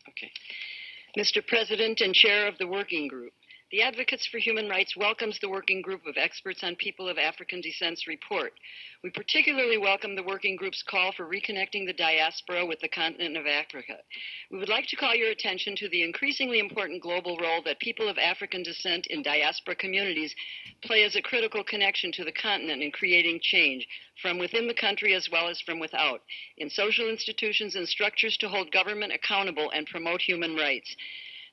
Okay. Mr. President and Chair of the Working Group, the Advocates for Human Rights welcomes the Working Group of Experts on People of African Descent's report. We particularly welcome the Working Group's call for reconnecting the diaspora with the continent of Africa. We would like to call your attention to the increasingly important global role that people of African descent in diaspora communities play as a critical connection to the continent in creating change, from within the country as well as from without, in social institutions and structures to hold government accountable and promote human rights.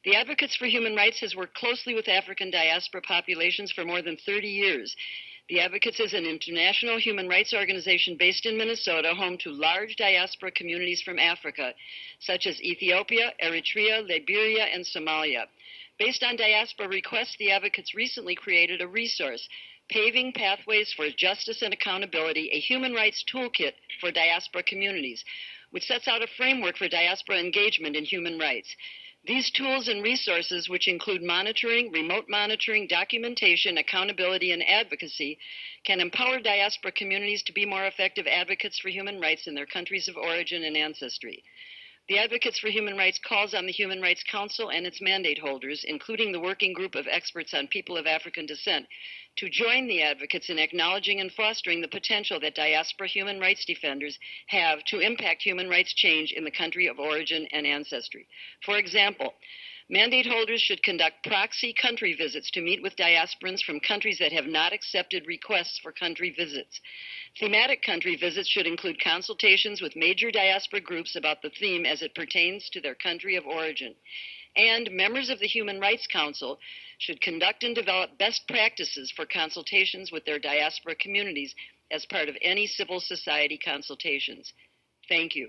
The Advocates for Human Rights has worked closely with African diaspora populations for more than 30 years. The Advocates is an international human rights organization based in Minnesota, home to large diaspora communities from Africa, such as Ethiopia, Eritrea, Liberia, and Somalia. Based on diaspora requests, the Advocates recently created a resource, Paving Pathways for Justice and Accountability, a human rights toolkit for diaspora communities, which sets out a framework for diaspora engagement in human rights. These tools and resources, which include monitoring, remote monitoring, documentation, accountability, and advocacy, can empower diaspora communities to be more effective advocates for human rights in their countries of origin and ancestry. The Advocates for Human Rights calls on the Human Rights Council and its mandate holders, including the Working Group of Experts on People of African Descent, to join the advocates in acknowledging and fostering the potential that diaspora human rights defenders have to impact human rights change in the country of origin and ancestry. For example, mandate holders should conduct proxy country visits to meet with diasporans from countries that have not accepted requests for country visits. Thematic country visits should include consultations with major diaspora groups about the theme as it pertains to their country of origin. And members of the Human Rights Council should conduct and develop best practices for consultations with their diaspora communities as part of any civil society consultations. Thank you.